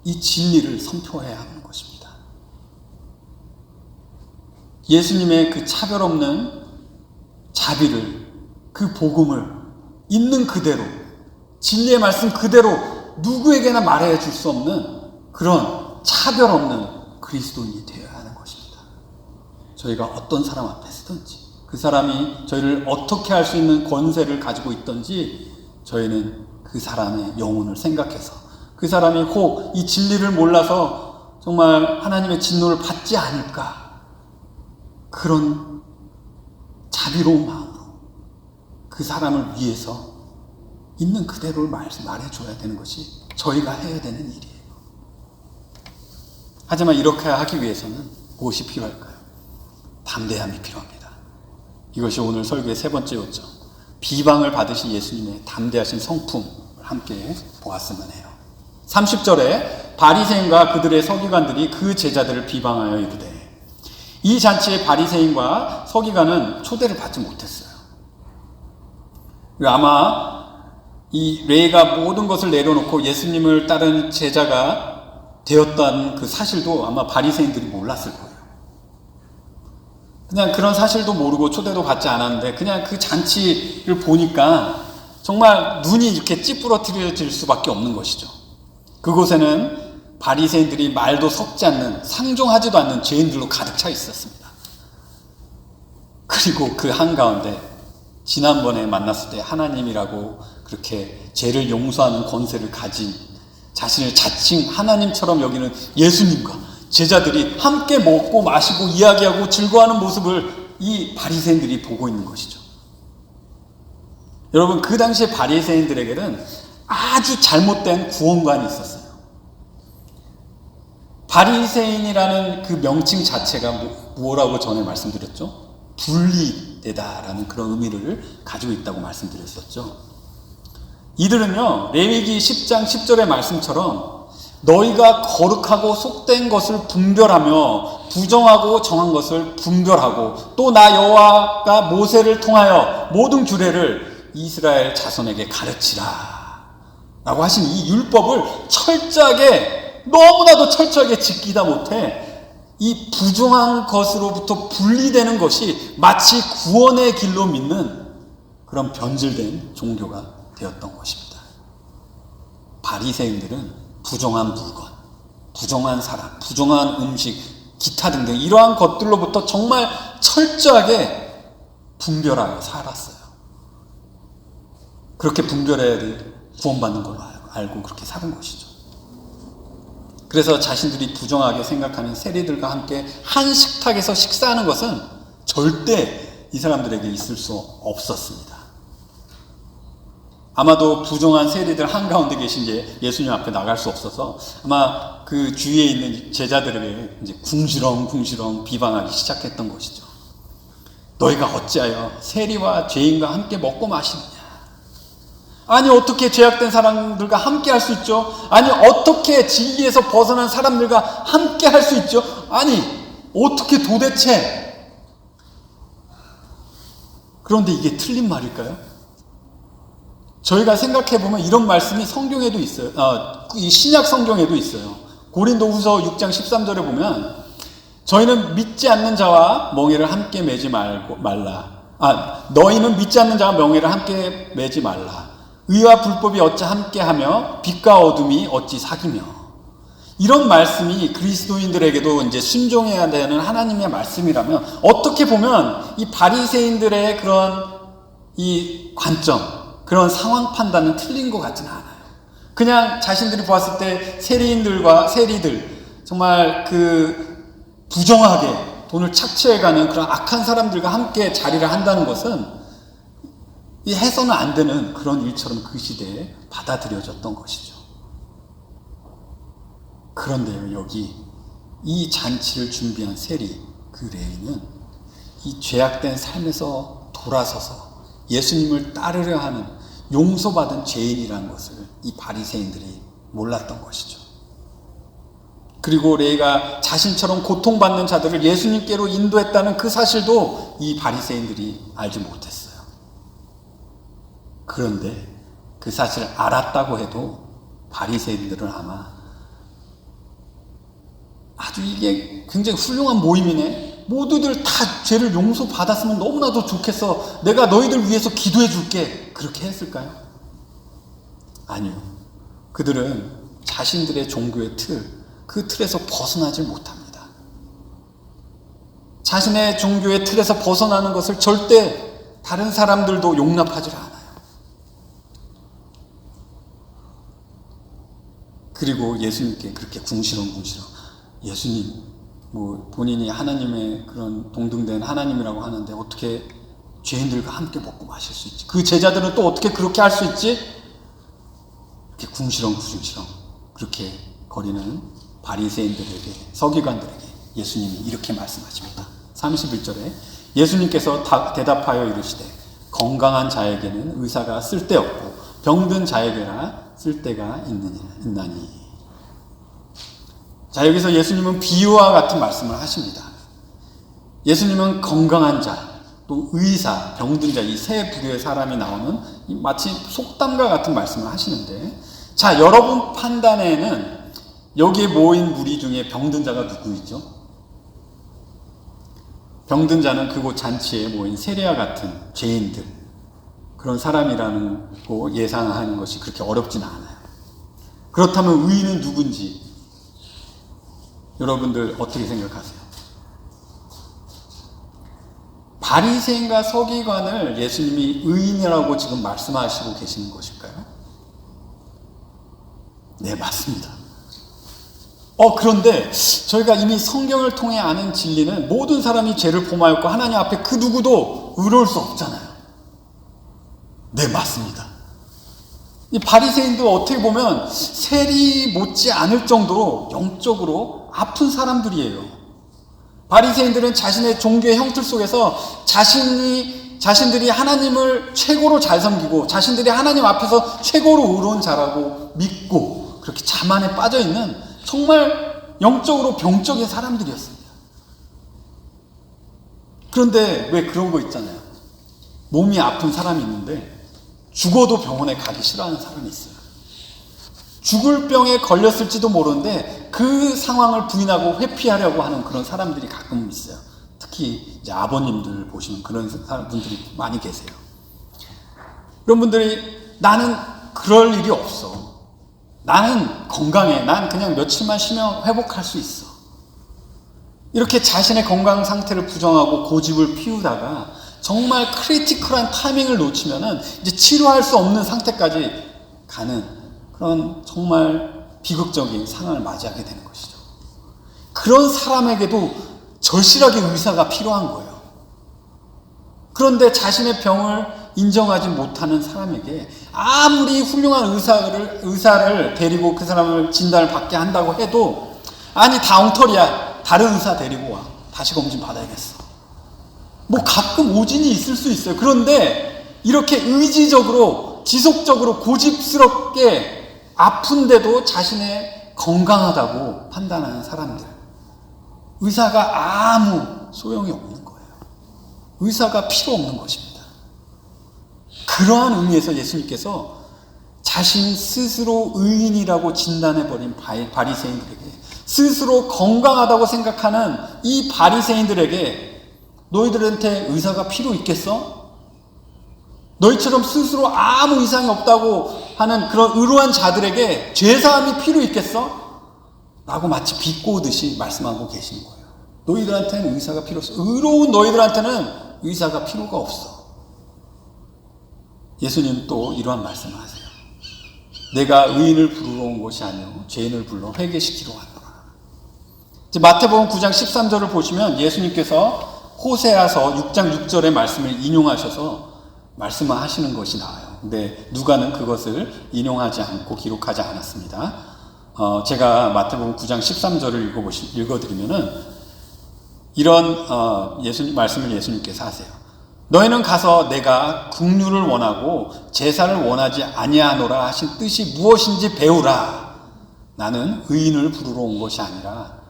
이 진리를 선포해야 하는 것입니다. 예수님의 그 차별 없는 자비를, 그 복음을 있는 그대로, 진리의 말씀 그대로 누구에게나 말해 줄 수 없는 그런 차별 없는 그리스도인이 되어야 하는 것입니다. 저희가 어떤 사람 앞에 서든지 그 사람이 저희를 어떻게 할 수 있는 권세를 가지고 있든지 저희는 그 사람의 영혼을 생각해서 그 사람이 혹 이 진리를 몰라서 정말 하나님의 진노를 받지 않을까, 그런 자비로운 마음으로 그 사람을 위해서 있는 그대로를 말해줘야 되는 것이 저희가 해야 되는 일이에요. 하지만 이렇게 하기 위해서는 무엇이 필요할까요? 담대함이 필요합니다. 이것이 오늘 설교의 세 번째 요점, 비방을 받으신 예수님의 담대하신 성품을 함께 보았으면 해요. 30절에 바리새인과 그들의 서기관들이 그 제자들을 비방하여 이르되, 이 잔치에 바리새인과 서기관은 초대를 받지 못했어요. 아마 이 레위가 모든 것을 내려놓고 예수님을 따르는 제자가 되었다는 그 사실도 아마 바리새인들이 몰랐을 거예요. 그냥 그런 사실도 모르고 초대도 받지 않았는데 그냥 그 잔치를 보니까 정말 눈이 이렇게 찌푸러뜨려질 수밖에 없는 것이죠. 그곳에는 바리새인들이 말도 섞지 않는, 상종하지도 않는 죄인들로 가득 차 있었습니다. 그리고 그 한가운데 지난번에 만났을 때 하나님이라고 그렇게 죄를 용서하는 권세를 가진, 자신을 자칭 하나님처럼 여기는 예수님과 제자들이 함께 먹고 마시고 이야기하고 즐거워하는 모습을 이 바리새인들이 보고 있는 것이죠. 여러분, 그 당시에 바리새인들에게는 아주 잘못된 구원관이 있었어요. 바리새인이라는 그 명칭 자체가 뭐라고 전에 말씀드렸죠? 분리되다라는 그런 의미를 가지고 있다고 말씀드렸었죠. 이들은요, 레위기 10장 10절의 말씀처럼 너희가 거룩하고 속된 것을 분별하며 부정하고 정한 것을 분별하고 또 나 여호와가 모세를 통하여 모든 규례를 이스라엘 자손에게 가르치라 라고 하신 이 율법을 철저하게, 너무나도 철저하게 지키다 못해 이 부정한 것으로부터 분리되는 것이 마치 구원의 길로 믿는 그런 변질된 종교가 되었던 것입니다. 바리새인들은 부정한 물건, 부정한 사람, 부정한 음식, 기타 등등 이러한 것들로부터 정말 철저하게 분별하여 살았어요. 그렇게 분별해야 구원받는 걸로 알고 그렇게 사는 것이죠. 그래서 자신들이 부정하게 생각하는 세리들과 함께 한 식탁에서 식사하는 것은 절대 이 사람들에게 있을 수 없었습니다. 아마도 부정한 세리들 한가운데 계신 예수님 앞에 나갈 수 없어서 아마 그 주위에 있는 제자들에게 이제 궁시렁 비방하기 시작했던 것이죠. 너희가 어찌하여 세리와 죄인과 함께 먹고 마시느냐? 아니, 어떻게 죄악된 사람들과 함께 할 수 있죠? 아니, 어떻게 진리에서 벗어난 사람들과 함께 할 수 있죠? 아니, 어떻게 도대체? 그런데 이게 틀린 말일까요? 저희가 생각해보면 이런 말씀이 성경에도 있어요. 이 신약 성경에도 있어요. 고린도후서 6장 13절에 보면 저희는 믿지 않는 자와 멍에를 함께 매지 말라. 너희는 믿지 않는 자와 멍에를 함께 매지 말라. 의와 불법이 어찌 함께하며 빛과 어둠이 어찌 사귀며. 이런 말씀이 그리스도인들에게도 이제 순종해야 되는 하나님의 말씀이라면 어떻게 보면 이 바리새인들의 그런 이 관점, 그런 상황 판단은 틀린 것 같지는 않아요. 그냥 자신들이 보았을 때 세리들 정말 그 부정하게 돈을 착취해가는 그런 악한 사람들과 함께 자리를 한다는 것은 이 해서는 안 되는 그런 일처럼 그 시대에 받아들여졌던 것이죠. 그런데요, 여기 이 잔치를 준비한 세리, 그 레위는 이 죄악된 삶에서 돌아서서 예수님을 따르려 하는 용서받은 죄인이라는 것을 이 바리새인들이 몰랐던 것이죠. 그리고 레위가 자신처럼 고통받는 자들을 예수님께로 인도했다는 그 사실도 이 바리새인들이 알지 못했어요. 그런데 그 사실을 알았다고 해도 바리새인들은 아마 아주 이게 굉장히 훌륭한 모임이네, 모두들 다 죄를 용서받았으면 너무나도 좋겠어, 내가 너희들 위해서 기도해 줄게, 그렇게 했을까요? 아니요. 그들은 자신들의 종교의 그 틀에서 벗어나질 못합니다. 자신의 종교의 틀에서 벗어나는 것을 절대 다른 사람들도 용납하지 않아요. 그리고 예수님께 그렇게 궁시렁 예수님, 본인이 하나님의 그런 동등된 하나님이라고 하는데 어떻게 죄인들과 함께 먹고 마실 수 있지? 그 제자들은 또 어떻게 그렇게 할 수 있지? 이렇게 궁시렁 그렇게 거리는 바리새인들에게, 서기관들에게 예수님이 이렇게 말씀하십니다. 31절에 예수님께서 대답하여 이르시되 건강한 자에게는 의사가 쓸데없고 병든 자에게나 쓸데가 있나니. 자, 여기서 예수님은 비유와 같은 말씀을 하십니다. 예수님은 건강한 자, 또 의사, 병든 자, 이 세 부류의 사람이 나오는 마치 속담과 같은 말씀을 하시는데, 자, 여러분 판단에는 여기에 모인 무리 중에 병든 자가 누구이죠? 병든 자는 그곳 잔치에 모인 세리와 같은 죄인들, 그런 사람이라는 거 예상하는 것이 그렇게 어렵지는 않아요. 그렇다면 의인은 누군지 여러분들 어떻게 생각하세요? 바리새인과 서기관을 예수님이 의인이라고 지금 말씀하시고 계시는 것일까요? 네, 맞습니다. 그런데 저희가 이미 성경을 통해 아는 진리는 모든 사람이 죄를 범하였고 하나님 앞에 그 누구도 의로울 수 없잖아요. 네, 맞습니다. 이 바리새인도 어떻게 보면 세리 못지 않을 정도로 영적으로 아픈 사람들이에요. 바리새인들은 자신의 종교의 형틀 속에서 자신들이 하나님을 최고로 잘 섬기고 자신들이 하나님 앞에서 최고로 의로운 자라고 믿고 그렇게 자만에 빠져있는 정말 영적으로 병적인 사람들이었습니다. 그런데 왜 그런 거 있잖아요. 몸이 아픈 사람이 있는데 죽어도 병원에 가기 싫어하는 사람이 있어요. 죽을 병에 걸렸을지도 모르는데 그 상황을 부인하고 회피하려고 하는 그런 사람들이 가끔 있어요. 특히 이제 아버님들 보시면 그런 분들이 많이 계세요. 그런 분들이 나는 그럴 일이 없어. 나는 건강해. 난 그냥 며칠만 쉬면 회복할 수 있어. 이렇게 자신의 건강 상태를 부정하고 고집을 피우다가 정말 크리티컬한 타이밍을 놓치면은 이제 치료할 수 없는 상태까지 가는 그런 정말 비극적인 상황을 맞이하게 되는 것이죠. 그런 사람에게도 절실하게 의사가 필요한 거예요. 그런데 자신의 병을 인정하지 못하는 사람에게 아무리 훌륭한 의사를 데리고 그 사람을 진단을 받게 한다고 해도 아니 다 엉터리야. 다른 의사 데리고 와. 다시 검진 받아야겠어. 뭐 가끔 오진이 있을 수 있어요. 그런데 이렇게 의지적으로 지속적으로 고집스럽게 아픈데도 자신의 건강하다고 판단하는 사람들, 의사가 아무 소용이 없는 거예요. 의사가 필요 없는 것입니다. 그러한 의미에서 예수님께서 자신 스스로 의인이라고 진단해버린 바리새인들에게, 스스로 건강하다고 생각하는 이 바리새인들에게 너희들한테 의사가 필요 있겠어? 너희처럼 스스로 아무 이상이 없다고 하는 그런 의로한 자들에게 죄사함이 필요 있겠어? 라고 마치 비꼬듯이 말씀하고 계신 거예요. 너희들한테는 의사가 필요 없어. 의로운 너희들한테는 의사가 필요가 없어. 예수님 또 이러한 말씀을 하세요. 내가 의인을 부르러 온 것이 아니요 죄인을 불러 회개시키러 왔노라. 마태복음 9장 13절을 보시면 예수님께서 호세아서 6장 6절의 말씀을 인용하셔서 말씀을 하시는 것이 나와요. 근데 누가는 그것을 인용하지 않고 기록하지 않았습니다. 제가 마태복음 9장 13절을 읽어드리면은 이런 말씀을 예수님께서 하세요. 너희는 가서 내가 긍휼을 원하고 제사를 원하지 아니하노라 하신 뜻이 무엇인지 배우라. 나는 의인을 부르러 온 것이 아니라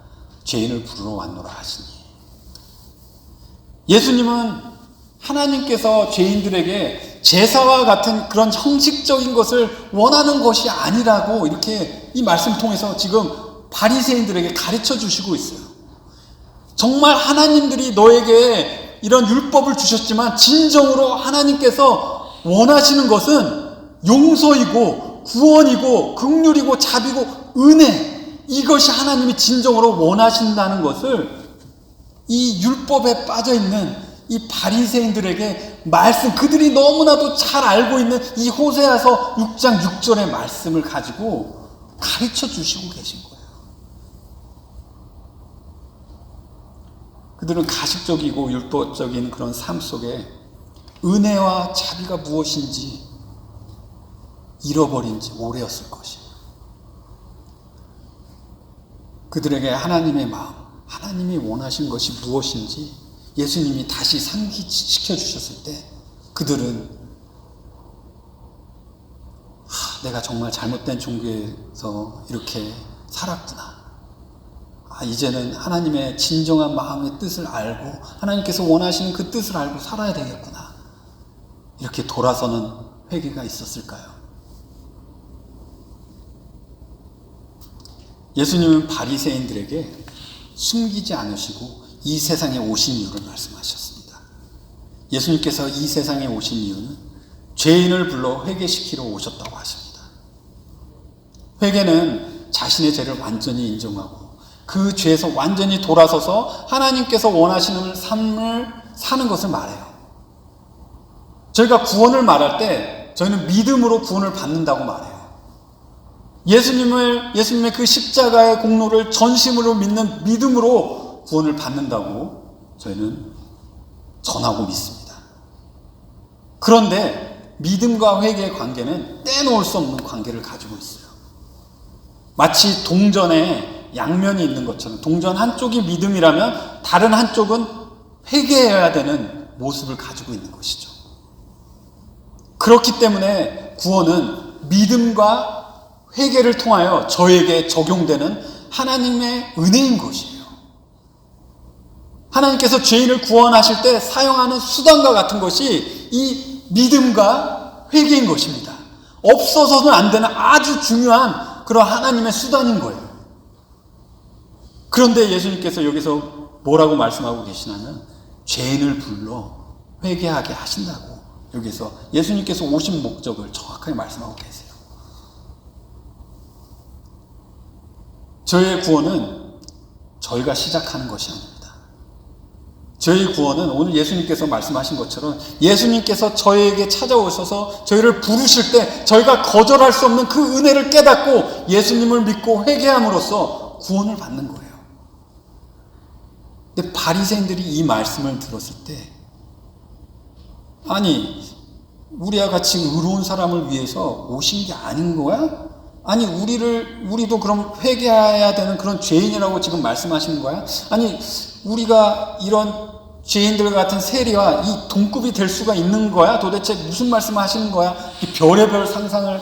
죄인을 부르러 왔노라 하시니. 예수님은 하나님께서 죄인들에게 제사와 같은 그런 형식적인 것을 원하는 것이 아니라고 이렇게 이 말씀을 통해서 지금 바리새인들에게 가르쳐 주시고 있어요. 정말 하나님들이 너에게 이런 율법을 주셨지만 진정으로 하나님께서 원하시는 것은 용서이고 구원이고 긍휼이고 자비고 은혜, 이것이 하나님이 진정으로 원하신다는 것을 이 율법에 빠져있는 이 바리새인들에게 그들이 너무나도 잘 알고 있는 이 호세아서 6장 6절의 말씀을 가지고 가르쳐 주시고 계신 거예요. 그들은 가식적이고 율법적인 그런 삶 속에 은혜와 자비가 무엇인지 잃어버린 지 오래였을 것이에요. 그들에게 하나님의 마음, 하나님이 원하신 것이 무엇인지 예수님이 다시 상기시켜 주셨을 때 그들은 내가 정말 잘못된 종교에서 이렇게 살았구나. 이제는 하나님의 진정한 마음의 뜻을 알고 하나님께서 원하시는 그 뜻을 알고 살아야 되겠구나. 이렇게 돌아서는 회개가 있었을까요? 예수님은 바리새인들에게 숨기지 않으시고 이 세상에 오신 이유를 말씀하셨습니다. 예수님께서 이 세상에 오신 이유는 죄인을 불러 회개시키러 오셨다고 하십니다. 회개는 자신의 죄를 완전히 인정하고 그 죄에서 완전히 돌아서서 하나님께서 원하시는 삶을 사는 것을 말해요. 저희가 구원을 말할 때 저희는 믿음으로 구원을 받는다고 말해요. 예수님의 그 십자가의 공로를 전심으로 믿는 믿음으로 구원을 받는다고 저희는 전하고 믿습니다. 그런데 믿음과 회개의 관계는 떼놓을 수 없는 관계를 가지고 있어요. 마치 동전에 양면이 있는 것처럼 동전 한쪽이 믿음이라면 다른 한쪽은 회개해야 되는 모습을 가지고 있는 것이죠. 그렇기 때문에 구원은 믿음과 회개를 통하여 저에게 적용되는 하나님의 은혜인 것이에요. 하나님께서 죄인을 구원하실 때 사용하는 수단과 같은 것이 이 믿음과 회개인 것입니다. 없어서는 안 되는 아주 중요한 그런 하나님의 수단인 거예요. 그런데 예수님께서 여기서 뭐라고 말씀하고 계시냐면 죄인을 불러 회개하게 하신다고 여기서 예수님께서 오신 목적을 정확하게 말씀하고 계세요. 저희의 구원은 저희가 시작하는 것이 아닙니다. 저희 구원은 오늘 예수님께서 말씀하신 것처럼 예수님께서 저희에게 찾아오셔서 저희를 부르실 때 저희가 거절할 수 없는 그 은혜를 깨닫고 예수님을 믿고 회개함으로써 구원을 받는 거예요. 근데 바리새인들이 이 말씀을 들었을 때 아니 우리와 같이 의로운 사람을 위해서 오신 게 아닌 거야? 아니 우리도 그럼 회개해야 되는 그런 죄인이라고 지금 말씀하시는 거야? 아니 우리가 이런 죄인들 같은 세리와 이 동급이 될 수가 있는 거야? 도대체 무슨 말씀을 하시는 거야? 이 별의별 상상을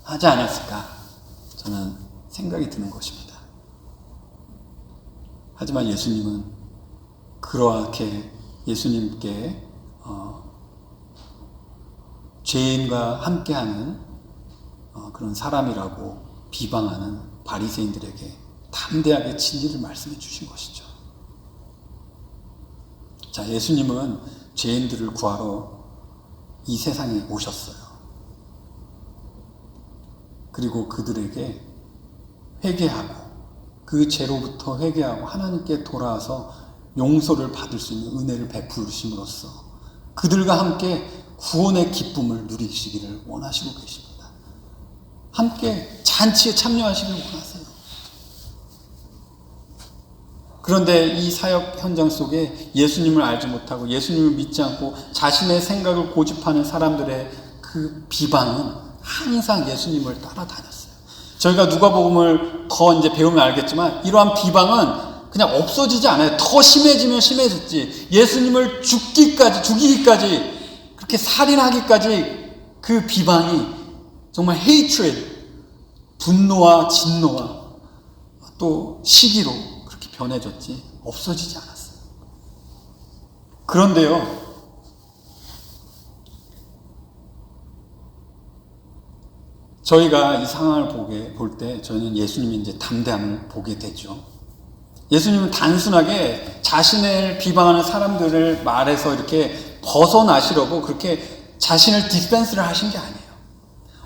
하지 않았을까? 저는 생각이 드는 것입니다. 하지만 예수님은 그렇게 예수님께 죄인과 함께하는 그런 사람이라고 비방하는 바리새인들에게 담대하게 진리를 말씀해 주신 것이죠. 자, 예수님은 죄인들을 구하러 이 세상에 오셨어요. 그리고 그들에게 회개하고 그 죄로부터 회개하고 하나님께 돌아와서 용서를 받을 수 있는 은혜를 베푸심으로써 그들과 함께 구원의 기쁨을 누리시기를 원하시고 계십니다. 함께 잔치에 참여하시길 원하세요. 그런데 이 사역 현장 속에 예수님을 알지 못하고 예수님을 믿지 않고 자신의 생각을 고집하는 사람들의 그 비방은 항상 예수님을 따라다녔어요. 저희가 누가복음을 더 이제 배우면 알겠지만 이러한 비방은 그냥 없어지지 않아요. 더 심해지면 심해졌지. 예수님을 죽이기까지 그렇게 살인하기까지 그 비방이 정말 hatred, 분노와 진노와 또 시기로 그렇게 변해졌지 없어지지 않았어요. 그런데요, 저희가 이 상황을 볼 때 저희는 예수님의 이제 담대함을 보게 되죠. 예수님은 단순하게 자신을 비방하는 사람들을 말해서 이렇게 벗어나시려고 그렇게 자신을 디펜스를 하신 게 아니에요.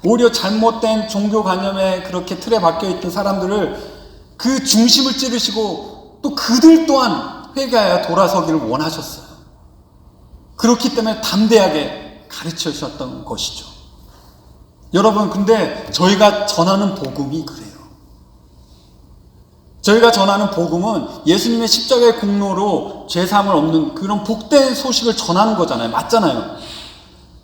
오히려 잘못된 종교관념에 그렇게 틀에 박혀있던 사람들을 그 중심을 찌르시고 또 그들 또한 회개하여 돌아서기를 원하셨어요. 그렇기 때문에 담대하게 가르쳐 주셨던 것이죠. 여러분, 근데 저희가 전하는 복음이 그래요. 저희가 전하는 복음은 예수님의 십자가의 공로로 죄사함을 얻는 그런 복된 소식을 전하는 거잖아요. 맞잖아요.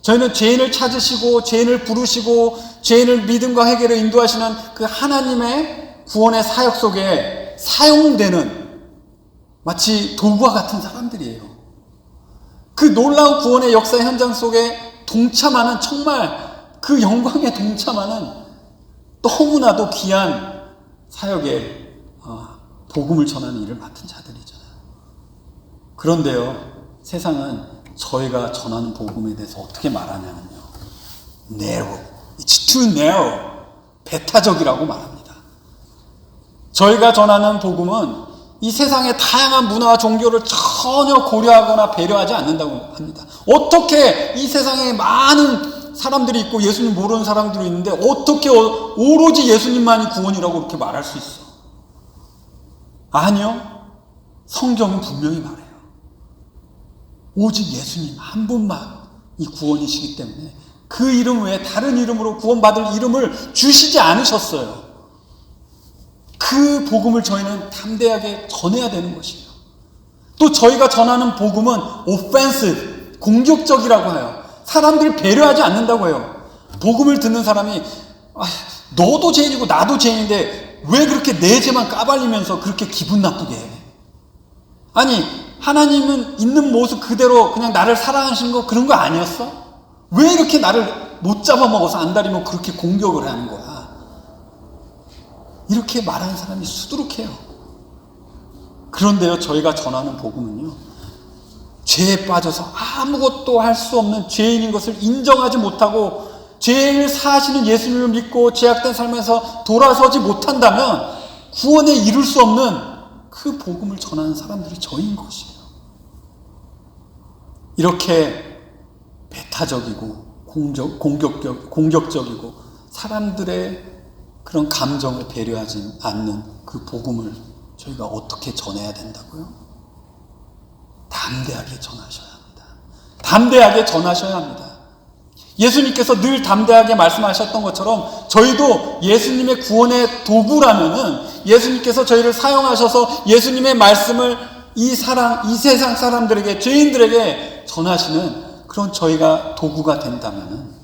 저희는 죄인을 찾으시고 죄인을 부르시고 죄인을 믿음과 회개로 인도하시는 그 하나님의 구원의 사역 속에 사용되는 마치 도구와 같은 사람들이에요. 그 놀라운 구원의 역사 현장 속에 동참하는, 정말 그 영광에 동참하는 너무나도 귀한 사역에 복음을 전하는 일을 맡은 자들이잖아요. 그런데요, 세상은 저희가 전하는 복음에 대해서 어떻게 말하냐면요, narrow, it's too narrow, 배타적이라고 말합니다. 저희가 전하는 복음은 이 세상의 다양한 문화와 종교를 전혀 고려하거나 배려하지 않는다고 합니다. 어떻게 이 세상에 많은 사람들이 있고 예수님 모르는 사람들이 있는데 어떻게 오로지 예수님만이 구원이라고 그렇게 말할 수 있어? 아니요. 성경은 분명히 말해요. 오직 예수님 한 분만이 구원이시기 때문에 그 이름 외에 다른 이름으로 구원받을 이름을 주시지 않으셨어요. 그 복음을 저희는 담대하게 전해야 되는 것이에요. 또 저희가 전하는 복음은 offensive, 공격적이라고 해요. 사람들을 배려하지 않는다고 해요. 복음을 듣는 사람이 너도 죄인이고 나도 죄인인데 왜 그렇게 내 죄만 까발리면서 그렇게 기분 나쁘게 해? 아니 하나님은 있는 모습 그대로 그냥 나를 사랑하시는 거 그런 거 아니었어? 왜 이렇게 나를 못 잡아먹어서 안달이면 그렇게 공격을 하는 거야? 이렇게 말하는 사람이 수두룩해요. 그런데요, 저희가 전하는 복음은요, 죄에 빠져서 아무것도 할 수 없는 죄인인 것을 인정하지 못하고 죄를 사하시는 예수님을 믿고 죄악된 삶에서 돌아서지 못한다면 구원에 이룰 수 없는 그 복음을 전하는 사람들이 저희인 것이에요. 이렇게 배타적이고 공격적이고 사람들의 그런 감정을 배려하지 않는 그 복음을 저희가 어떻게 전해야 된다고요? 담대하게 전하셔야 합니다. 담대하게 전하셔야 합니다. 예수님께서 늘 담대하게 말씀하셨던 것처럼 저희도 예수님의 구원의 도구라면은 예수님께서 저희를 사용하셔서 예수님의 말씀을 이 세상 사람들에게, 죄인들에게 전하시는 그런 저희가 도구가 된다면은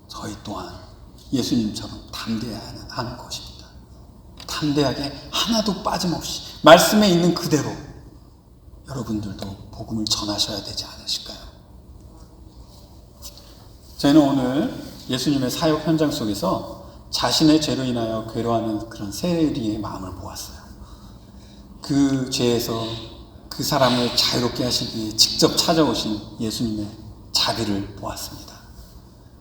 저희 또한 예수님처럼 담대해야 하는 것입니다. 담대하게 하나도 빠짐없이 말씀에 있는 그대로 여러분들도 복음을 전하셔야 되지 않으실까요? 저희는 오늘 예수님의 사역 현장 속에서 자신의 죄로 인하여 괴로워하는 그런 세리의 마음을 보았어요. 그 죄에서 그 사람을 자유롭게 하시기 위해 직접 찾아오신 예수님의 자비를 보았습니다.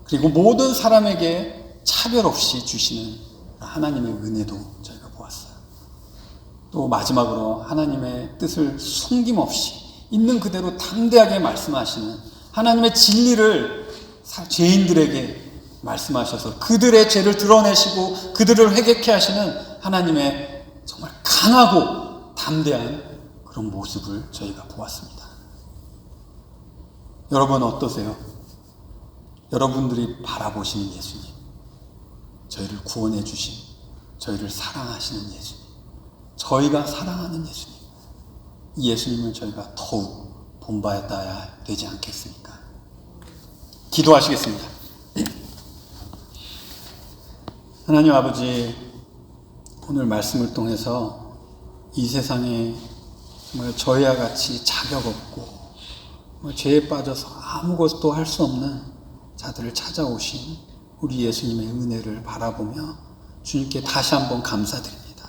그리고 모든 사람에게 차별 없이 주시는 하나님의 은혜도 저희가 보았어요. 또 마지막으로 하나님의 뜻을 숨김없이 있는 그대로 담대하게 말씀하시는 하나님의 진리를 죄인들에게 말씀하셔서 그들의 죄를 드러내시고 그들을 회개케 하시는 하나님의 정말 강하고 담대한 그런 모습을 저희가 보았습니다. 여러분 어떠세요? 여러분들이 바라보시는 예수님, 저희를 구원해 주신, 저희를 사랑하시는 예수님, 저희가 사랑하는 예수님, 이 예수님을 저희가 더욱 본받아야 되지 않겠습니까? 기도하시겠습니다. 하나님 아버지, 오늘 말씀을 통해서 이 세상에 정말 저희와 같이 자격 없고 죄에 빠져서 아무것도 할 수 없는 자들을 찾아오신 우리 예수님의 은혜를 바라보며 주님께 다시 한번 감사드립니다.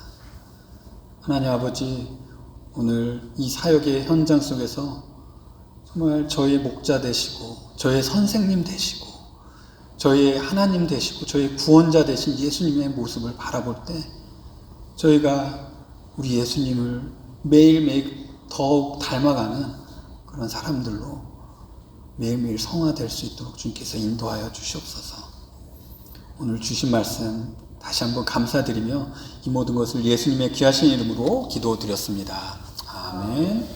하나님 아버지, 오늘 이 사역의 현장 속에서 정말 저희의 목자 되시고 저희의 선생님 되시고 저희의 하나님 되시고 저희의 구원자 되신 예수님의 모습을 바라볼 때 저희가 우리 예수님을 매일매일 더욱 닮아가는 그런 사람들로 매일매일 성화될 수 있도록 주님께서 인도하여 주시옵소서. 오늘 주신 말씀 다시 한번 감사드리며 이 모든 것을 예수님의 귀하신 이름으로 기도드렸습니다. 아멘.